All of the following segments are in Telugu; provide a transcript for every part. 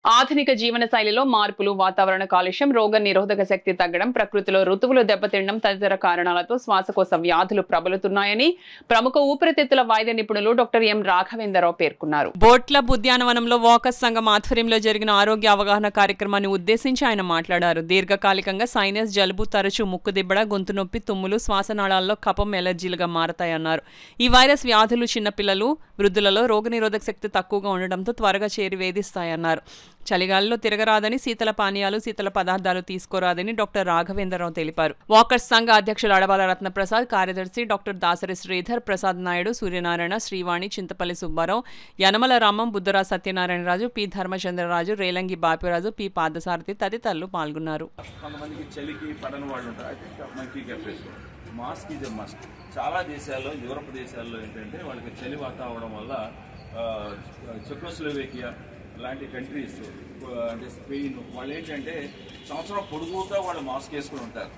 ఆధునిక జీవన శైలిలో మార్పులు, వాతావరణ కాలుష్యం, రోగ నిరోధక శక్తి తగ్గడం, ప్రకృతిలో ఋతువులు దెబ్బతినడం తదితర కారణాలతో శ్వాసకోశ వ్యాధులు ప్రబలుతున్నాయని ప్రముఖ ఊపిరితిత్తుల వైద్య నిపుణులు డాక్టర్ ఎం రాఘవేంద్రరావు పేర్కొన్నారు. బోట్ క్లబ్ ఉద్యానవనంలో వాకర్స్ సంఘం ఆధ్వర్యంలో జరిగిన ఆరోగ్య అవగాహన కార్యక్రమాన్ని ఉద్దేశించి ఆయన మాట్లాడారు. దీర్ఘకాలికంగా సైనస్, జలుబు, తరచూ ముక్కు దిబ్బడ, గొంతు నొప్పి, తుమ్ములు, శ్వాసనాళాల్లో కఫం, ఎలర్జీలుగా మారతాయన్నారు. ఈ వైరస్ వ్యాధులు చిన్నపిల్లలు, వృద్ధులలో రోగనిరోధక శక్తి తక్కువగా ఉండడంతో త్వరగా చేరి వేధిస్తాయన్నారు. చలిగాలిలో తిరగరాదని, శీతల పానీయాలు, శీతల పదార్థాలు తీసుకోరాదని డాక్టర్ రాఘవేంద్రరావు తెలిపారు. వాకర్స్ సంఘ అధ్యక్షులు అడవాల రత్నప్రసాద్, కార్యదర్శి డాక్టర్ దాసరి శ్రీధర్, ప్రసాద్ నాయుడు, సూర్యనారాయణ, శ్రీవాణి, చింతపల్లి సుబ్బారావు, యనమల రామం, బుద్ధరా సత్యనారాయణరాజు, పి ధర్మచంద్రరాజు, రేలంగి బాపిరాజు, పి పాదసారథి తదితరులు పాల్గొన్నారు. Mask is a must. చాలా దేశాల్లో, యూరోప్ దేశాల్లో ఏంటంటే వాళ్ళకి చలి వాతావరణం వల్ల చెకోస్లోవేకియా లాంటి కంట్రీస్ అంటే స్పెయిన్ వాళ్ళు ఏంటంటే సంవత్సరం పొడుగుతా వాళ్ళు మాస్క్ వేసుకుని ఉంటారు.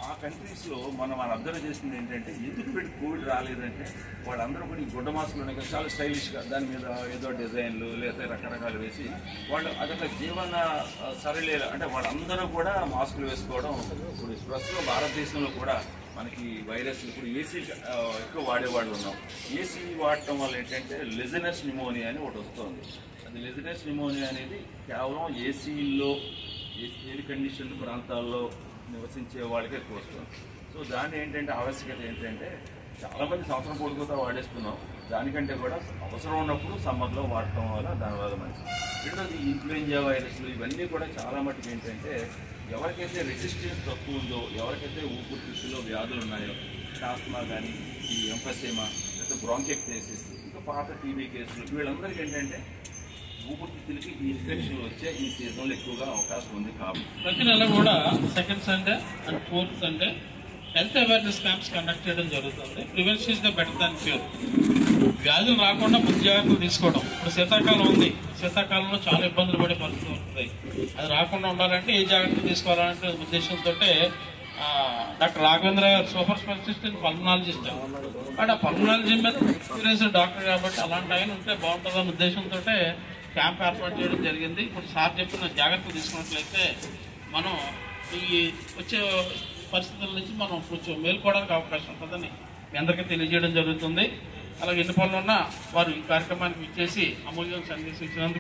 ఆ కంట్రీస్లో మనం అబ్జర్వ్ చేసింది ఏంటంటే ఎందుకు పెట్టి కోవిడ్ రాలేదంటే వాళ్ళందరూ కూడా ఈ గుడ్డ మాస్కులు ఉన్నాయి కదా, చాలా స్టైలిష్గా దాని మీద ఏదో డిజైన్లు లేదా రకరకాలు వేసి వాళ్ళు అదొక జీవన సరళి అంటే వాళ్ళందరూ కూడా మాస్కులు వేసుకోవడం. ఇప్పుడు ప్రస్తుతం భారతదేశంలో కూడా మనకి వైరస్ ఇప్పుడు ఏసీ ఎక్కువ వాడేవాళ్ళు ఉన్నాం. ఏసీ వాడటం వల్ల ఏంటంటే లిజనస్ న్యూమోనియా అని ఒకటి వస్తుంది. అది లిజనస్ న్యూమోనియా అనేది కేవలం ఏసీల్లో ఎయిర్ కండిషన్ ప్రాంతాల్లో నివసించే వాళ్ళకే ఎక్కువ వస్తుంది. సో దాని ఏంటంటే ఆవశ్యకత ఏంటంటే చాలామంది సంవత్సరం పొడుగుతా వాడేస్తున్నాం. దానికంటే కూడా అవసరం ఉన్నప్పుడు సమ్మర్లో వాడటం వల్ల దానివల్ల మంచిది. రెండోది ఇన్ఫ్లుయెంజా వైరస్లు ఇవన్నీ కూడా చాలా మటుకు ఏంటంటే ఎవరికైతే రెసిస్టెన్స్ తక్కువ ఉందో, ఎవరికైతే ఊపిరితిత్తులో వ్యాధులు ఉన్నాయో, ఆస్తమా కానీ, ఈ ఎంఫసీమా, లేకపోతే బ్రాంకైటిస్, ఇంకా పాత టీబీ కేసులు, వీళ్ళందరికీ ఏంటంటే ఊపిరితిత్తులకి ఈ ఇన్ఫెక్షన్లు వచ్చే ఈ సీజన్లో ఎక్కువగా అవకాశం ఉంది. కాబట్టి ప్రతి నెల కూడా second Sunday and fourth Sunday health awareness camps conduct చేయడం జరుగుతుంది. Prevention is the better than cure. వ్యాధులు రాకుండా ముందు జాగ్రత్తలు తీసుకోవడం. ఇప్పుడు శీతాకాలం ఉంది, శీతాకాలంలో చాలా ఇబ్బందులు పడే పరిస్థితులు వస్తాయి. అది రాకుండా ఉండాలంటే ఏ జాగ్రత్తలు తీసుకోవాలంటే ఉద్దేశంతో డాక్టర్ రాఘవేంద్ర గారు super specialist in pulmonologist. But ఆ పల్మనాలజీ మీద ఎక్స్పీరియన్స్ డాక్టర్ కాబట్టి అలాంటి ఆయన ఉంటే బాగుంటుందన్న ఉద్దేశంతో క్యాంప్ ఏర్పాటు చేయడం జరిగింది. ఇప్పుడు సార్ చెప్పిన జాగ్రత్తలు తీసుకున్నట్లయితే మనం ఈ వచ్చే పరిస్థితుల నుంచి మనం కొంచెం మేల్కోవడానికి అవకాశం ఉంటుందని మీ అందరికీ తెలియజేయడం జరుగుతుంది. అలాగే ఎన్ని పనులు ఉన్నా వారు ఈ కార్యక్రమానికి ఇచ్చేసి అమూల్యం సందేశించినందుకు